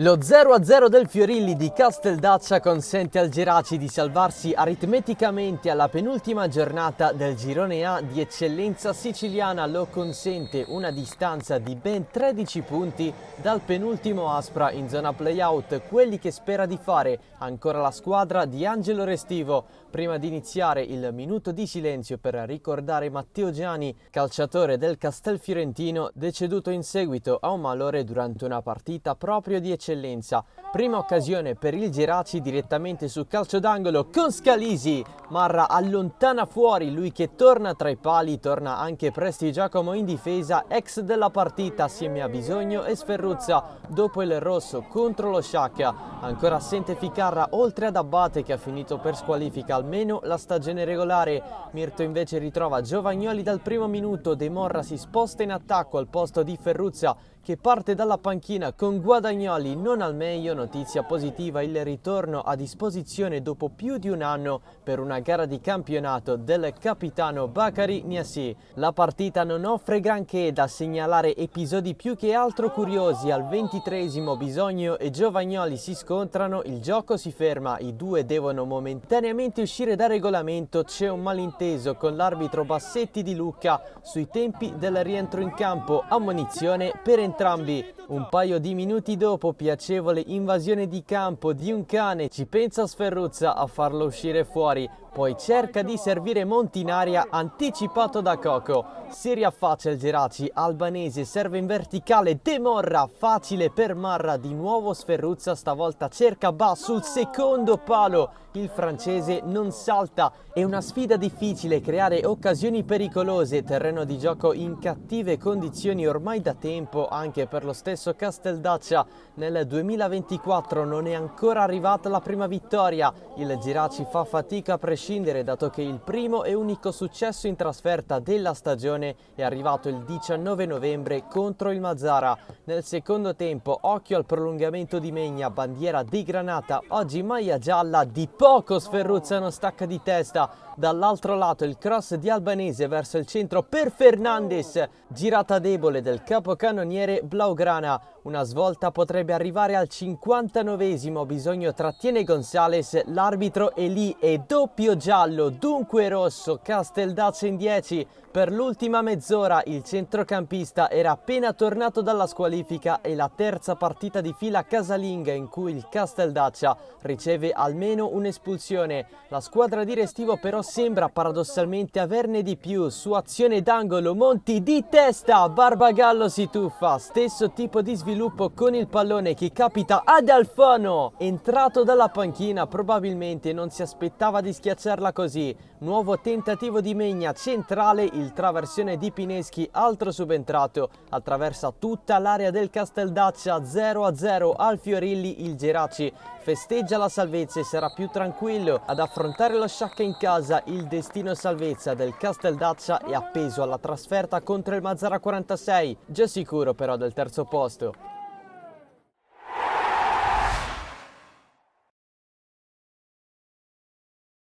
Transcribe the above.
Lo 0-0 del Fiorilli di Casteldaccia consente al Geraci di salvarsi aritmeticamente alla penultima giornata del girone A di eccellenza siciliana. Lo consente una distanza di ben 13 punti dal penultimo Aspra in zona play-out, quelli che spera di fare ancora la squadra di Angelo Restivo. Prima di iniziare il minuto di silenzio per ricordare Matteo Giani, calciatore del Castelfiorentino, deceduto in seguito a un malore durante una partita proprio di eccellenza. Prima occasione per il Geraci direttamente su calcio d'angolo con Scalisi. Marra allontana fuori, lui che torna tra i pali, torna anche Presti Giacomo in difesa, ex della partita assieme a Bisogno e Sferruzza dopo il rosso contro lo Sciacca. Ancora assente Ficarra oltre ad Abbate che ha finito per squalifica almeno la stagione regolare. Mirto invece ritrova Giovagnoli dal primo minuto, De Morra si sposta in attacco al posto di Ferruzza che parte dalla panchina con Guadagnoli non al meglio. Notizia positiva, il ritorno a disposizione dopo più di un anno per una gara di campionato del capitano Bakary Niassi. La partita non offre granché, da segnalare episodi più che altro curiosi. Al 23esimo Bisogno e Giovagnoli si scontrano, il gioco si ferma, i due devono momentaneamente uscire dal regolamento, c'è un malinteso con l'arbitro Bassetti di Lucca sui tempi del rientro in campo, ammonizione per entrambi. Un paio di minuti dopo, piacevole invasione di campo di un cane, ci pensa Sferruzza a farlo uscire fuori, poi cerca di servire Monti in aria, anticipato da Coco. Si riaffaccia il Geraci, Albanese serve in verticale, De Morra, facile per Marra, di nuovo Sferruzza, stavolta cerca sul secondo palo, il francese non salta. È una sfida difficile creare occasioni pericolose, terreno di gioco in cattive condizioni ormai da tempo anche per lo stesso Casteldaccia. Nel 2024 non è ancora arrivata la prima vittoria, il Geraci fa fatica a prescindere dato che il primo e unico successo in trasferta della stagione è arrivato il 19 novembre contro il Mazzara. Nel secondo tempo occhio al prolungamento di Megna, bandiera di Granata, oggi maglia gialla, di poco Sferruzza non stacca di testa. Dall'altro lato il cross di Albanese verso il centro per Fernandes, girata debole del capocannoniere Blaugrana. Una svolta potrebbe arrivare al 59esimo, Bisogno trattiene Gonzales, l'arbitro è lì e doppio giallo, dunque rosso, Casteldaccia in 10. Per l'ultima mezz'ora il centrocampista era appena tornato dalla squalifica e la terza partita di fila casalinga in cui il Casteldaccia riceve almeno un'espulsione. La squadra di Restivo però sembra paradossalmente averne di più. Su azione d'angolo, Monti di testa, Barbagallo si tuffa, stesso tipo di sviluppo con il pallone che capita ad Alfano. Entrato dalla panchina, probabilmente non si aspettava di schiacciarla così. Nuovo tentativo di Megna, centrale, il traversione di Pineschi, altro subentrato, attraversa tutta l'area del Casteldaccia. 0-0 al Fiorilli, il Geraci festeggia la salvezza e sarà più tranquillo ad affrontare lo Sciacca in casa. Il destino salvezza del Casteldaccia è appeso alla trasferta contro il Mazzara 46, già sicuro però del terzo posto.